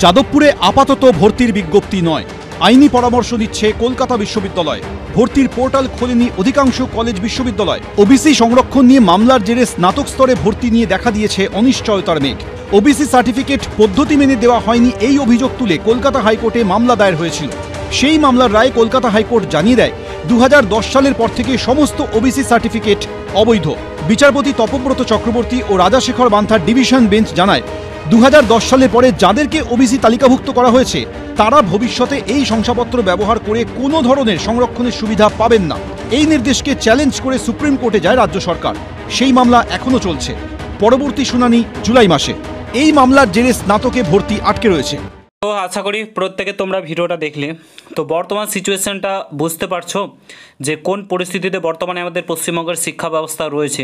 যাদবপুরে আপাতত ভর্তির বিজ্ঞপ্তি নয়, আইনি পরামর্শ দিচ্ছে কলকাতা বিশ্ববিদ্যালয়। ভর্তির পোর্টাল খোলেনি অধিকাংশ কলেজ বিশ্ববিদ্যালয়। ওবিসি সংরক্ষণ নিয়ে মামলার জেরে স্নাতক স্তরে ভর্তি নিয়ে দেখা দিয়েছে অনিশ্চয়তার মেঘ। ওবিসি সার্টিফিকেট পদ্ধতি মেনে দেওয়া হয়নি এই অভিযোগ তুলে কলকাতা হাইকোর্টে মামলা দায়ের হয়েছিল। সেই মামলার রায়ে কলকাতা হাইকোর্ট জানিয়ে দেয় 2010 সালের পর থেকে সমস্ত ওবিসি সার্টিফিকেট অবৈধ। বিচারপতি তপব্রত চক্রবর্তী ও রাজাশেখর বান্থার ডিভিশন বেঞ্চ জানায় 2010 সালের পরে যাদেরকে ওবিসি তালিকাভুক্ত করা হয়েছে তারা ভবিষ্যতে এই শংসাপত্র ব্যবহার করে কোনো ধরনের সংরক্ষণের সুবিধা পাবেন না। এই নির্দেশকে চ্যালেঞ্জ করে সুপ্রিম কোর্টে যায় রাজ্য সরকার। সেই মামলা এখনো চলছে। পরবর্তী শুনানি জুলাই মাসে। এই মামলার জেরে স্নাতকে ভর্তি আটকে রয়েছে। তো আশা করি প্রত্যেকে তোমরা ভিডিওটা দেখলে। তো বর্তমান সিচুয়েশনটা বুঝতে পারছো যে কোন পরিস্থিতিতে বর্তমানে আমাদের পশ্চিমবঙ্গের শিক্ষা ব্যবস্থা রয়েছে,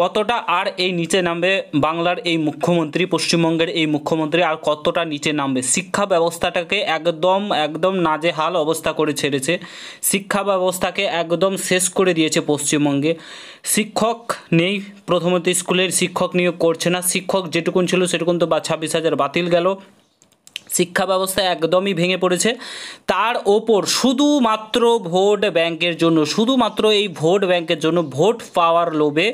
কতটা আর এই নিচে নামবে বাংলার এই মুখ্যমন্ত্রী, পশ্চিমবঙ্গের এই মুখ্যমন্ত্রী আর কতটা নিচে নামবে। শিক্ষা ব্যবস্থাটাকে একদম নাজেহাল অবস্থা করে ছেড়েছে, শিক্ষা ব্যবস্থাকে একদম শেষ করে দিয়েছে পশ্চিমবঙ্গে। শিক্ষক নেই, প্রথমত স্কুলের শিক্ষক নিয়োগ করছে না, শিক্ষক যেটুকুন ছিল সেটুকুন তো 26,000 বাতিল গেল। শিক্ষা ব্যবস্থা একদমই ভেঙে পড়েছে। তার ওপর শুধুমাত্র ভোট ব্যাংকের জন্য, শুধুমাত্র এই ভোট ব্যাংকের জন্য, ভোট পাওয়ার লোভে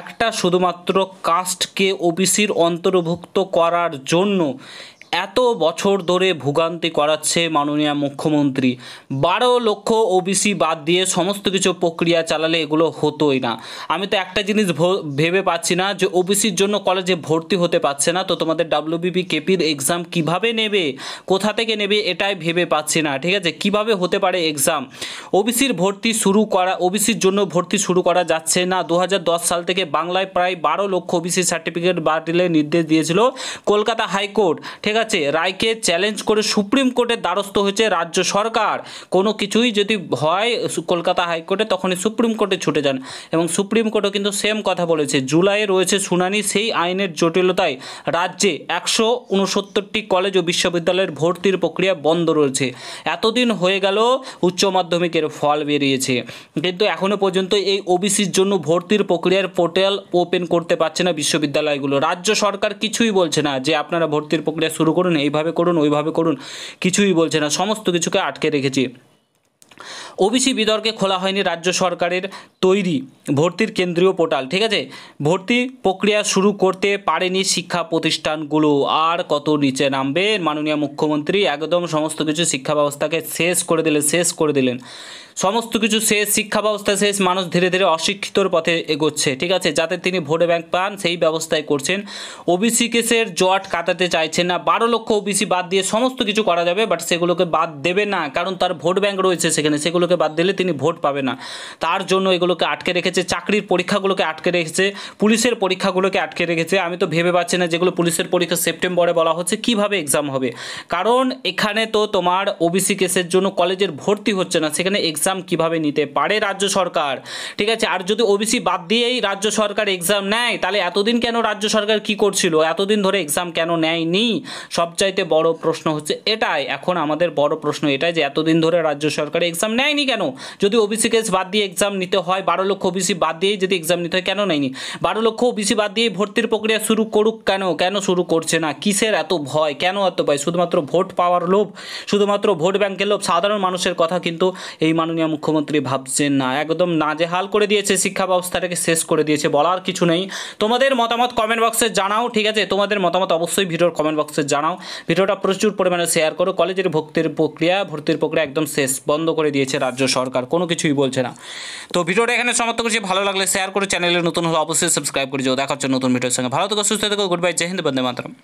একটা শুধুমাত্র কাস্টকে ওবিসির অন্তর্ভুক্ত করার জন্য এত বছর ধরে ভোগান্তি করাচ্ছে মাননীয় মুখ্যমন্ত্রী। 12 লক্ষ ওবিসি বাদ দিয়ে সমস্ত কিছু প্রক্রিয়া চালালে এগুলো হতোই না। আমি তো একটা জিনিস ভেবে পাচ্ছি না যে ওবিসির জন্য কলেজে ভর্তি হতে পারছে না, তো তোমাদের WBP কেপির এক্সাম কিভাবে নেবে, কোথা থেকে নেবে, এটাই ভেবে পাচ্ছি না। ঠিক আছে, কিভাবে হতে পারে এক্সাম? ওবিসির জন্য ভর্তি শুরু করা যাচ্ছে না। 2010 সাল থেকে বাংলায় প্রায় 12 লক্ষ ওবিসি সার্টিফিকেট বাতিলের নির্দেশ দিয়েছিল কলকাতা হাইকোর্ট। ঠিক আছে, রায়কে চ্যালেঞ্জ করে সুপ্রিম কোর্টের দ্বারস্থ হয়েছে রাজ্য সরকার। কোনো কিছুই যদি হয় কলকাতা হাইকোর্টে তখনই সুপ্রিম কোর্টে ছুটে যান, এবং সুপ্রিম কোর্টও কিন্তু সেম কথা বলেছে। জুলাইয়ে রয়েছে শুনানি। সেই আইনের জটিলতায় রাজ্যে 169টি কলেজ ও বিশ্ববিদ্যালয়ের ভর্তির প্রক্রিয়া বন্ধ রয়েছে। এতদিন হয়ে গেল, উচ্চ মাধ্যমিকের ফল বেরিয়েছে, কিন্তু এখনও পর্যন্ত এই ওবিসির জন্য ভর্তির প্রক্রিয়ার পোর্টাল ওপেন করতে পারছে না বিশ্ববিদ্যালয়গুলো। রাজ্য সরকার কিছুই বলছে না যে আপনারা ভর্তির প্রক্রিয়া শুরু করুন, এইভাবে করুন, ওইভাবে করুন, কিছুই বলছে না। সমস্ত কিছুকে আটকে রেখেছে। ওবিসি বিতর্কে খোলা হয়নি রাজ্য সরকারের তৈরি ভর্তির কেন্দ্রীয় পোর্টাল। ঠিক আছে, ভর্তি প্রক্রিয়া শুরু করতে পারেনি শিক্ষা প্রতিষ্ঠানগুলো। আর কত নিচে নামবে মাননীয় মুখ্যমন্ত্রী? একদম সমস্ত কিছু শিক্ষা ব্যবস্থাকে শেষ করে দিলেন। সমস্ত কিছু শেষ, শিক্ষা ব্যবস্থা শেষ, মানুষ ধীরে ধীরে অশিক্ষিতর পথে এগোচ্ছে। ঠিক আছে, যাতে তিনি ভোট ব্যাংক পান সেই ব্যবস্থায় করছেন। ওবিসি কেসের জট কাটাতে চাইছেন না। 12 লক্ষ ওবিসি বাদ দিয়ে সমস্ত কিছু করা যাবে, বাট সেগুলোকে বাদ দেবে না, কারণ তার ভোট ব্যাংক রয়েছে সেখানে। সেগুলোকে বাদ দিলে তিনি ভোট পাবে না, তার জন্য এগুলোকে আটকে রেখেছে। চাকরির পরীক্ষাগুলোকে আটকে রেখেছে, পুলিশের পরীক্ষাগুলোকে আটকে রেখেছে। আমি তো ভেবে পাচ্ছি না, যেগুলো পুলিশের পরীক্ষা সেপ্টেম্বরে বলা হচ্ছে, কিভাবে এক্সাম হবে। কারণ এখানে তো তোমার ওবিসি কেসের জন্য কলেজের ভর্তি হচ্ছে না, সেখানে এক্সাম কিভাবে নিতে পারে রাজ্য সরকার? ঠিক আছে, আর যদি ওবিসি বাদ দিয়েই রাজ্য সরকার এক্সাম নেয়, তাহলে এতদিন কেন রাজ্য সরকার কি করছিল? এতদিন ধরে এক্সাম কেন নেয়নি? সবচাইতে বড় প্রশ্ন হচ্ছে এটাই। এখন আমাদের বড় প্রশ্ন এটাই যে এতদিন ধরে রাজ্য সরকার এক্সাম নেয়নি কেন? যদি ওবিসি কেস বাদ দিয়ে এক্সাম নিতে হয়, 12 লক্ষ ওবিসি বাদ দিয়েই যদি এক্সাম নিতে হয়, কেন নেয়নি? 12 লক্ষ ওবিসি বাদ দিয়ে ভর্তির প্রক্রিয়া শুরু করুক কেন শুরু করছে না? কিসের এত ভয়? কেন এত ভয়? শুধুমাত্র ভোট পাওয়ার লোভ, শুধুমাত্র ভোট ব্যাংকের লোভ। সাধারণ মানুষের কথা কিন্তু এই মাননীয় মুখ্যমন্ত্রী ভাবছেন না। একদম নাজেহাল করে দিয়েছে, শিক্ষা ব্যবস্থাটাকে শেষ করে দিয়েছে, বলার কিছু নেই। তোমাদের মতামত কমেন্ট বক্সে জানাও। ঠিক আছে, তোমাদের মতামত অবশ্যই ভিডিওর কমেন্ট বক্সে জানাও। ভিডিওটা প্রচুর পরিমাণে শেয়ার করো। কলেজের ভর্তির প্রক্রিয়া একদম শেষ, বন্ধ করে দিয়েছে রাজ্য সরকার, কোনো কিছুই বলছে না। তো ভিডিওটা এখানে সমাপ্ত করছি। ভালো লাগলে শেয়ার করে, চ্যানেলে নতুন হলে অবশ্যই সাবস্ক্রাইব করে যাও। দেখা হচ্ছে নতুন ভিডিওর সঙ্গে। ভালো থেকো, সুস্থ থেকো, গুড বাই, জয় হিন্দ, বন্দে মাতরম।